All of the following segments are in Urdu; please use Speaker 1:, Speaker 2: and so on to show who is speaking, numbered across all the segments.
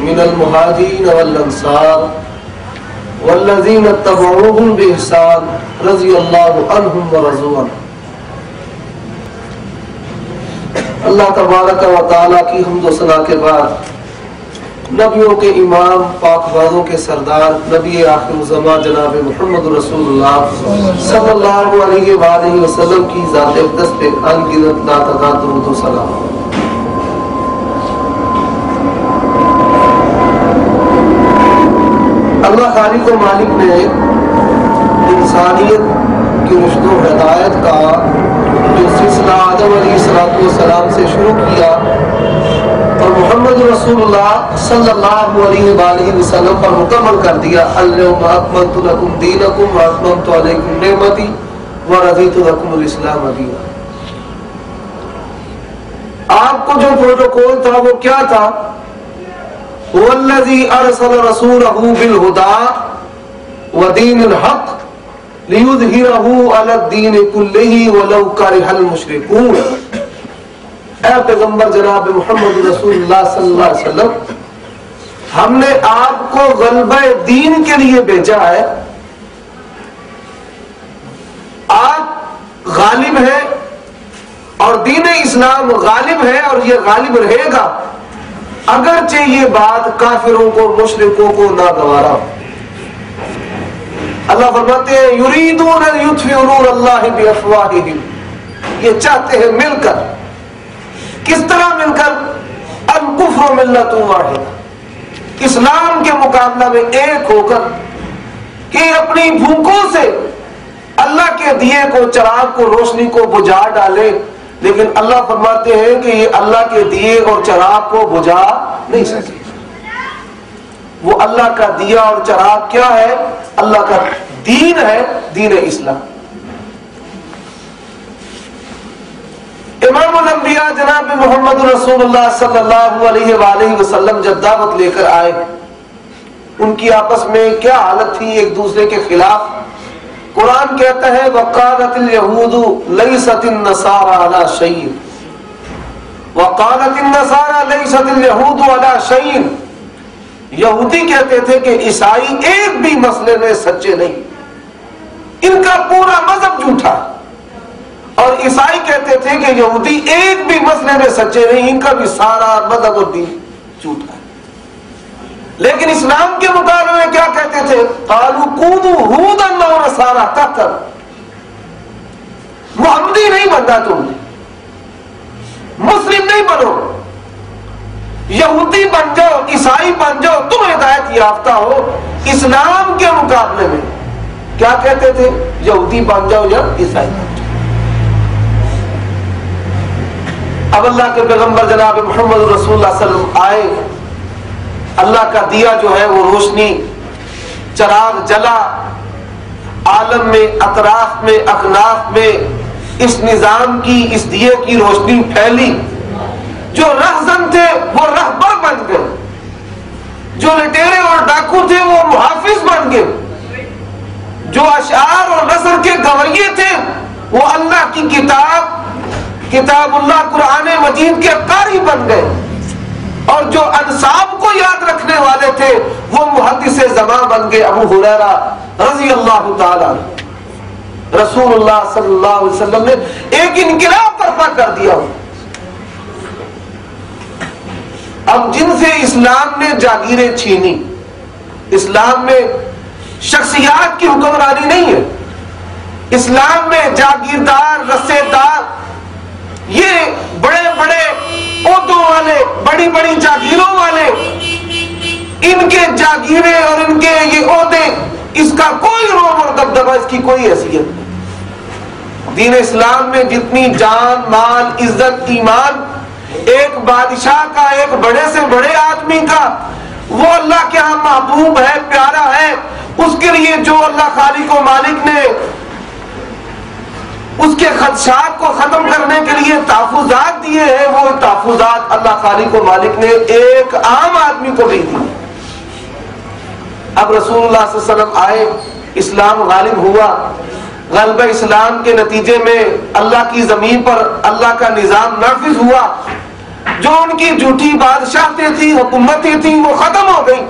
Speaker 1: من المہاجرین والانصار والذین اتبعوہم بإحسان رضی اللہ عنہم ورضوا عنہ۔ اللہ تبارک و تعالیٰ کی حمد و ثنا کے بعد نبیوں کے امام، پاک بازوں کے سردار، نبی آخر الزمان جناب محمد رسول اللہ صلی اللہ علیہ وآلہ وسلم کی ذات اقدس پہ انگنت ناتعداد درود و سلام۔ اللہ خالق و مالک نے انسانیت کی رشد و ہدایت کا جو سلسلہ آدم علیہ السلام سے شروع کیا اور محمد رسول اللہ صلی اللہ علیہ وآلہ وسلم پر مکمل کر دیا، الیوم اکملت لکم دینکم واتممت علیکم نعمتی ورضیت لکم الاسلام دینا۔ آپ کو جو پروٹوکول تھا وہ کیا تھا؟ والذی ارسل رسولہ بالہدی ودین الحق لیظہرہ علی الدین کلہ ولو کرہ المشرکون۔ اے پیغمبر جناب محمد رسول اللہ صلی اللہ علیہ وسلم، ہم نے آپ کو غلبہ دین کے لیے بھیجا ہے۔ آپ غالب ہیں اور دین اسلام غالب ہے اور یہ غالب رہے گا، اگرچہ یہ بات کافروں کو، مشرکوں کو ناگوارا ہو۔ اللہ فرماتے ہیں یریدون ان یطفئوا نور اللہ بافواہہم، یہ چاہتے ہیں مل کر، کس طرح مل کر؟ الکفر ملت واحد، اسلام کے مقابلہ میں ایک ہو کر کہ اپنی بھوکوں سے اللہ کے دیے کو، چراغ کو، روشنی کو بجھا ڈالے، لیکن اللہ فرماتے ہیں کہ یہ اللہ کے دیے اور چراغ کو بجھا نہیں سکے۔ وہ اللہ کا دیا اور چراغ کیا ہے؟ اللہ کا دین ہے، دین اسلام۔ امام الانبیاء جناب محمد رسول اللہ صلی اللہ علیہ وآلہ وسلم جب دعوت لے کر آئے، ان کی آپس میں کیا حالت تھی؟ ایک دوسرے کے خلاف۔ قرآن کہتا ہے وقالت اليہود لیست النصارى علی شیء، وقالت النصارى لیست اليہود علی شیء۔ یہودی کہتے تھے کہ عیسائی ایک بھی مسئلے میں سچے نہیں، ان کا پورا مذہب جھوٹا، اور عیسائی کہتے تھے کہ یہودی ایک بھی مسئلے میں سچے نہیں، ان کا بھی سارا مذہب اور دین جھوٹا ہے۔ لیکن اسلام کے مقابلے میں کیا کہتے تھے؟ قالوا کونوا ھودا او نصارى تہتدوا، محمدی نہیں بننا، تم مسلم نہیں بنو، یہودی بن جاؤ، عیسائی بن جاؤ، تم ہدایت یافتہ ہو۔ اسلام کے مقابلے میں کیا کہتے تھے؟ یہودی بن جاؤ یا عیسائی بن جاؤ۔ اب اللہ کے پیغمبر جناب محمد رسول اللہ صلی اللہ علیہ وسلم آئے، اللہ کا دیا جو ہے وہ روشنی، چراغ جلا، عالم میں، اطراف میں، اکناف میں اس نظام کی، اس دیے کی روشنی پھیلی۔ جو رہزن تھے وہ رہبر بن گئے، جو لٹیرے اور ڈاکو تھے وہ محافظ بن گئے، جو اشعار اور نثر کے گویے تھے وہ اللہ کی کتاب اللہ قرآن مجید کے قاری بن گئے، اور جو انصاب کو یاد رکھنے والے تھے وہ محدث زمان بن گئے۔ ابو ہریرہ رضی اللہ تعالیٰ عنہ، رسول اللہ صلی اللہ علیہ وسلم نے ایک انقلاب برپا کر دیا۔ اب جن سے اسلام نے جاگیریں چھینی، اسلام میں شخصیات کی حکمرانی نہیں ہے، اسلام میں جاگیردار، رسے دار، یہ بڑے بڑے عہدوں والے، بڑی بڑی جاگیروں والے، ان کے جاگیریں اور ان کے یہ عہدے، اس کا کوئی روب اور دبدبہ، اس کی کوئی حیثیت نہیں۔ دین اسلام میں جتنی جان، مال، عزت، ایمان ایک بادشاہ کا، ایک بڑے سے بڑے آدمی کا، وہ اللہ کے ہاں محبوب ہے، پیارا ہے، اس کے لیے جو اللہ خالق و مالک نے اس کے خدشات کو ختم کرنے کے لیے تحفظات دیے ہیں، وہ تحفظات اللہ خالق و مالک نے ایک عام آدمی کو بھی دی۔ اب رسول اللہ صلی اللہ علیہ وسلم آئے، اسلام غالب ہوا، غلبہ اسلام کے نتیجے میں اللہ کی زمین پر اللہ کا نظام نافذ ہوا، جو ان کی جھوٹی بادشاہتیں تھیں، حکومتیں تھیں، وہ ختم ہو گئی،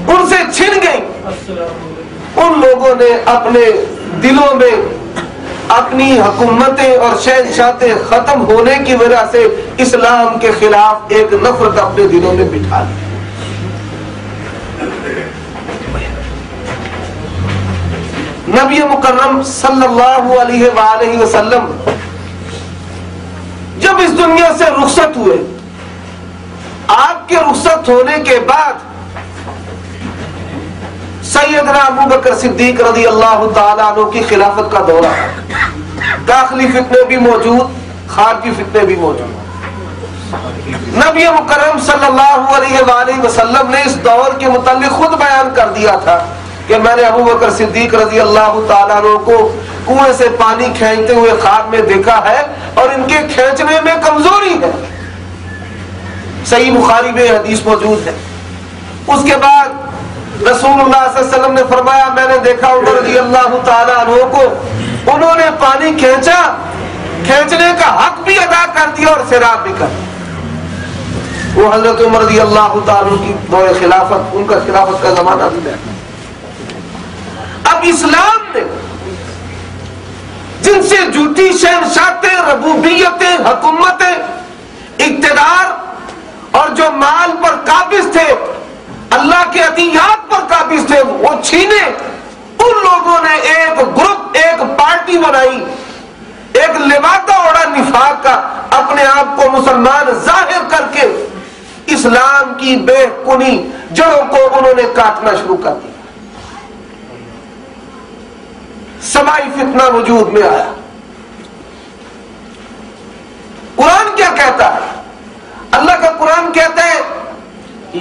Speaker 1: ان سے چھن گئی۔ ان لوگوں نے اپنے دلوں میں اپنی حکومتیں اور شہنشاہتیں ختم ہونے کی وجہ سے اسلام کے خلاف ایک نفرت اپنے دلوں میں بٹھا لی۔ نبی مکرم صلی اللہ علیہ وآلہ وسلم جب اس دنیا سے رخصت ہوئے، آپ کے رخصت ہونے کے بعد سیدنا ابو بکر صدیق رضی اللہ تعالیٰ عنہ کی خلافت کا دورہ، داخلی فتنے بھی موجود، خارجی فتنے بھی موجود۔ نبی مکرم صلی اللہ علیہ وآلہ وسلم نے اس دور کے متعلق خود بیان کر دیا تھا کہ میں نے ابو بکر صدیق رضی اللہ تعالیٰ عنہ کو کنویں سے پانی کھینچتے ہوئے خواب میں دیکھا ہے اور ان کے کھینچنے میں کمزوری ہے، صحیح بخاری میں حدیث موجود ہے۔ اس کے بعد رسول اللہ صلی اللہ علیہ وسلم نے فرمایا میں نے دیکھا عمر رضی اللہ تعالیٰ عنہ کو، انہوں نے پانی کھینچا، کھینچنے کا حق بھی ادا کر دیا اور سیراب بھی کر دیا۔ وہ حضرت عمر رضی اللہ تعالیٰ عنہ کی دور خلافت، ان کا خلافت کا زمانہ بھی ہے۔ اب اسلام نے جن سے جھوٹی شہنشاہتیں، ربوبیتیں، حکومتیں، اقتدار اور جو مال پر قابض تھے، اللہ کے عطیات پر قابض تھے، وہ چھینے، ان لوگوں نے ایک گروپ، ایک پارٹی بنائی، ایک لبادہ اوڑا نفاق کا، اپنے آپ کو مسلمان ظاہر کر کے اسلام کی بے کنی جڑوں کو انہوں نے کاٹنا شروع کر دیا۔ سمائی فتنہ وجود میں آیا۔ قرآن کیا کہتا ہے؟ اللہ کا قرآن کہتا ہے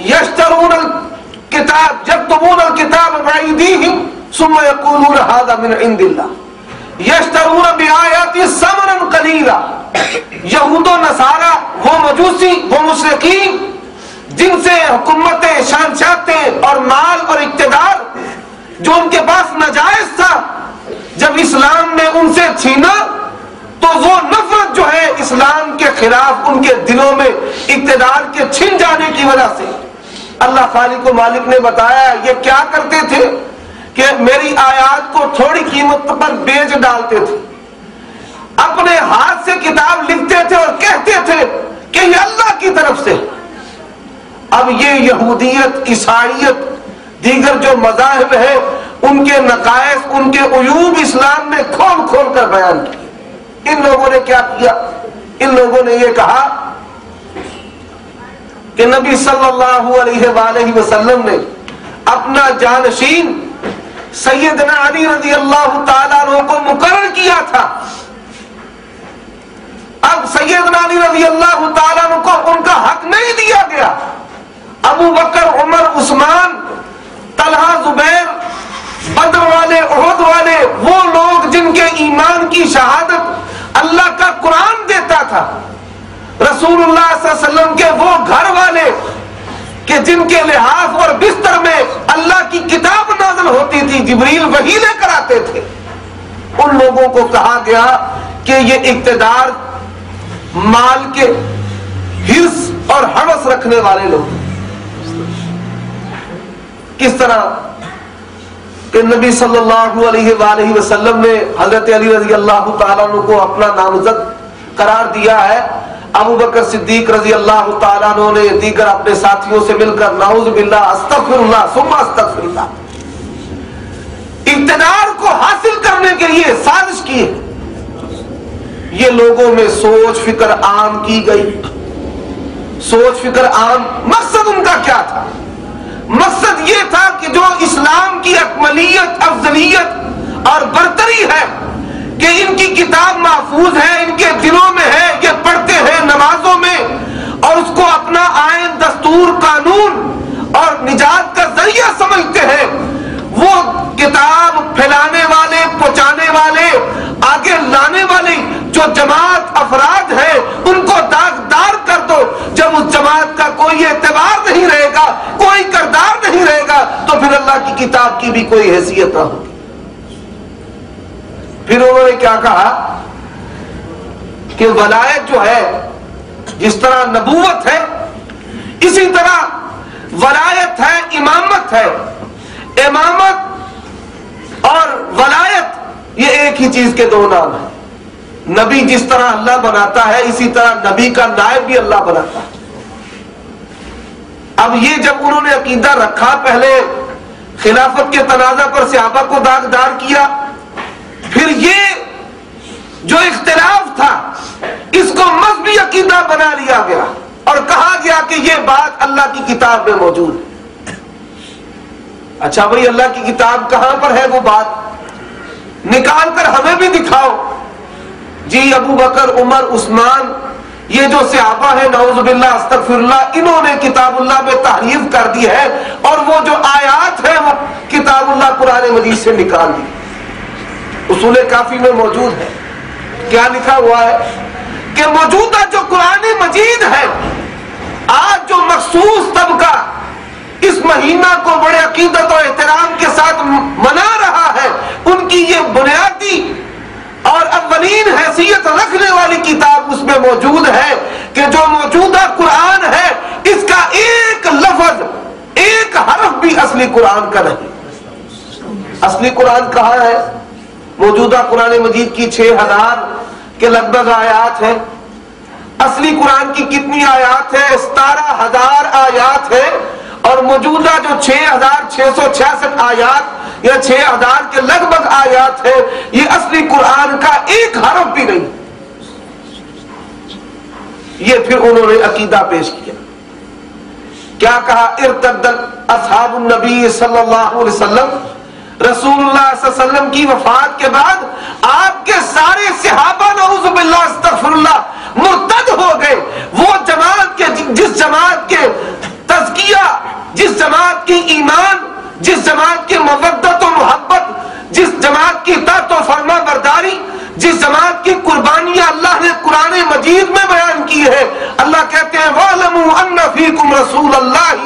Speaker 1: یشترون الکتاب یکتبون الکتاب بأیدیہم ثم یقولون ھذا من عند اللہ یشترون بآیات ثمنا قلیلا۔ یہود و نصارہ، وہ مجوسی، وہ مشرکین جن سے حکومتیں، شہنشاہتیں اور مال اور اقتدار جو ان کے پاس ناجائز تھا، جب اسلام نے ان سے چھینا تو وہ نفرت جو ہے اسلام کے خلاف ان کے دلوں میں اقتدار کے چھن جانے کی وجہ سے، اللہ خالق و مالک نے بتایا یہ کیا کرتے تھے کہ میری آیات کو تھوڑی قیمت پر بیچ ڈالتے تھے، اپنے ہاتھ سے کتاب لکھتے تھے اور کہتے تھے کہ یہ اللہ کی طرف سے۔ اب یہ یہودیت، عیسائیت، دیگر جو مذاہب ہیں، ان کے نقائص، ان کے عیوب اسلام نے کھول کھول کر بیان کی۔ ان لوگوں نے کیا کیا؟ ان لوگوں نے یہ کہا کہ نبی صلی اللہ علیہ وآلہ وسلم نے اپنا جانشین سیدنا علی رضی اللہ تعالیٰ عنہ کو مقرر کیا تھا۔ اب سیدنا علی رضی اللہ تعالیٰ عنہ کو ان کا حق نہیں دیا گیا۔ ابو بکر، عمر، عثمان، طلحہ، زبیر، بدر والے، احد والے، وہ لوگ جن کے ایمان کی شہادت اللہ کا قرآن دیتا تھا، رسول اللہ صلی اللہ علیہ وسلم کے وہ گھر والے کہ جن کے لحاف اور بستر میں اللہ کی کتاب نازل ہوتی تھی، جبریل وحی لے کر آتے تھے، ان لوگوں کو کہا گیا کہ یہ اقتدار، مال کے حرص اور ہوس رکھنے والے لوگ۔ کس طرح کہ نبی صلی اللہ علیہ وآلہ وسلم نے حضرت علی رضی اللہ تعالیٰ عنہ کو اپنا نامزد قرار دیا ہے، ابو بکر صدیق رضی اللہ تعالیٰ عنہ نے دیگر اپنے ساتھیوں سے مل کر نعوذ باللہ، استغفر اللہ ثم استغفر اللہ، اقتدار کو حاصل کرنے کے لیے سازش کی ہے۔ یہ لوگوں میں سوچ فکر عام کی گئی، سوچ فکر عام۔ مقصد ان کا کیا تھا؟ مقصد یہ تھا کہ جو اسلام کی اکملیت، افضلیت اور برتری ہے کہ ان کی کتاب محفوظ ہے، ان کے دلوں میں ہے، یہ پڑھتے ہیں نمازوں میں اور اس کو اپنا آئین، دستور، قانون اور نجات کا ذریعہ سمجھتے ہیں، وہ کتاب پھیلانے والے، پہنچانے والے، آگے لانے والے جو جماعت افراد ہے ان کو داغدار کر دو۔ جب اس جماعت کا کوئی اعتبار نہیں رہے گا، کوئی کردار نہیں رہے گا، تو پھر اللہ کی کتاب کی بھی کوئی حیثیت نہ ہوگی۔ پھر انہوں نے کیا کہا کہ ولایت جو ہے جس طرح نبوت ہے اسی طرح ولایت ہے، امامت ہے۔ امامت اور ولایت یہ ایک ہی چیز کے دو نام ہیں۔ نبی جس طرح اللہ بناتا ہے اسی طرح نبی کا نائب بھی اللہ بناتا ہے۔ اب یہ جب انہوں نے عقیدہ رکھا، پہلے خلافت کے تنازع پر صحابہ کو داغدار کیا، پھر یہ جو اختلاف تھا اس کو مذہبی عقیدہ بنا لیا گیا اور کہا گیا کہ یہ بات اللہ کی کتاب میں موجود ہے۔ اچھا بھائی، اللہ کی کتاب کہاں پر ہے؟ وہ بات نکال کر ہمیں بھی دکھاؤ۔ جی ابو بکر، عمر، عثمان، یہ جو صحابہ ہیں نعوذ باللہ استغفر اللہ، انہوں نے کتاب اللہ میں تحریف کر دی ہے اور وہ جو آیات ہیں وہ کتاب اللہ قرآن مجید سے نکال دی۔ اصول کافی میں موجود ہے، کیا لکھا ہوا ہے کہ موجودہ جو قرآن مجید ہے، آج جو مخصوص طبقہ اس مہینہ کو بڑے عقیدت و احترام کے ساتھ منا رہا ہے، ان کی یہ بنیادی اور اولین حیثیت رکھنے والی کتاب اس میں موجود ہے کہ جو موجودہ قرآن ہے اس کا ایک لفظ، ایک حرف بھی اصلی قرآن کا نہیں۔ اصلی قرآن کہاں ہے؟ موجودہ قرآن مجید کی 6000 کے لگ بھگ آیات ہیں۔ اصلی قرآن کی کتنی آیات ہیں؟ 17000 آیات ہیں، اور موجودہ جو 6666 آیات یا 6000 کے لگ بھگ آیات ہیں، یہ اصلی قرآن کا ایک حرف بھی نہیں۔ یہ پھر انہوں نے عقیدہ پیش کیا، کیا کہا؟ ارتد اصحاب النبی صلی اللہ علیہ وسلم، رسول اللہ صلی اللہ علیہ وسلم کی وفات کے بعد آپ کے سارے صحابہ نعوذ باللہ استغفر اللہ مرتد ہو گئے۔ وہ جماعت کے جس جماعت کے تزکیہ، جس جماعت کی ایمان، جس جماعت کی مودت و محبت، جس جماعت کی اطاعت و فرما برداری، جس جماعت کی قربانیاں اللہ نے قرآن مجید میں بیان کی ہے، اللہ کہتے ہیں وَاعْلَمُوا أَنَّ فِيكُمْ رَسُولَ اللَّهِ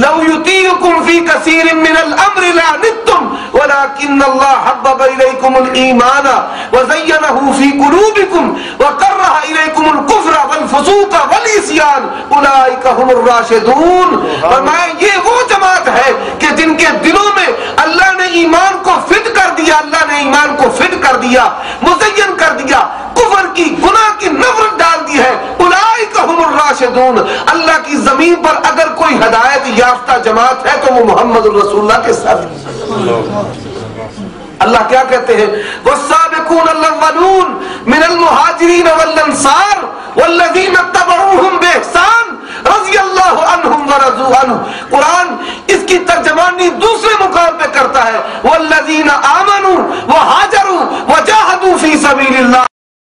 Speaker 1: لَوْ يُطِيعُكُمْ فِي كَثِيرٍ مِّنَ الْأَمْرِ لَعَنِتُّمْ وَلَكِنَّ اللَّهَ حَبَّبَ إِلَيْكُمُ الْإِيمَانَ وَزَيَّنَهُ فِي قُلُوبِكُمْ وَكَرَّهَ إِلَيْكُمُ الْكُفْرَ وَالْفُسُوقَ وَالْعِصْيَانَ أُولَٰئِكَ هُمُ الرَّاشِدُونَ۔ فرمایا یہ وہ جماعت ہے کہ جن کے دلوں میں اللہ نے ایمان کو فٹ کر دیا، اللہ نے ایمان کو فٹ کر دیا، مزین کر دیا، کفر کی، گناہ کی نفرت ڈال دی ہے۔ اولئک هم الراشدون۔ اللہ کی زمین پر اگر کوئی ہدایت یافتہ جماعت ہے تو وہ محمد الرسول اللہ کے ساتھ۔ اللہ کیا کہتے ہیں؟ والسابقون الاولون من المہاجرین والانصار والذین اتبعوہم باحسان رضی اللہ عنہم ورضوا عنہ۔ قرآن اس کی ترجمانی دوسرے مقام پہ کرتا ہے والذین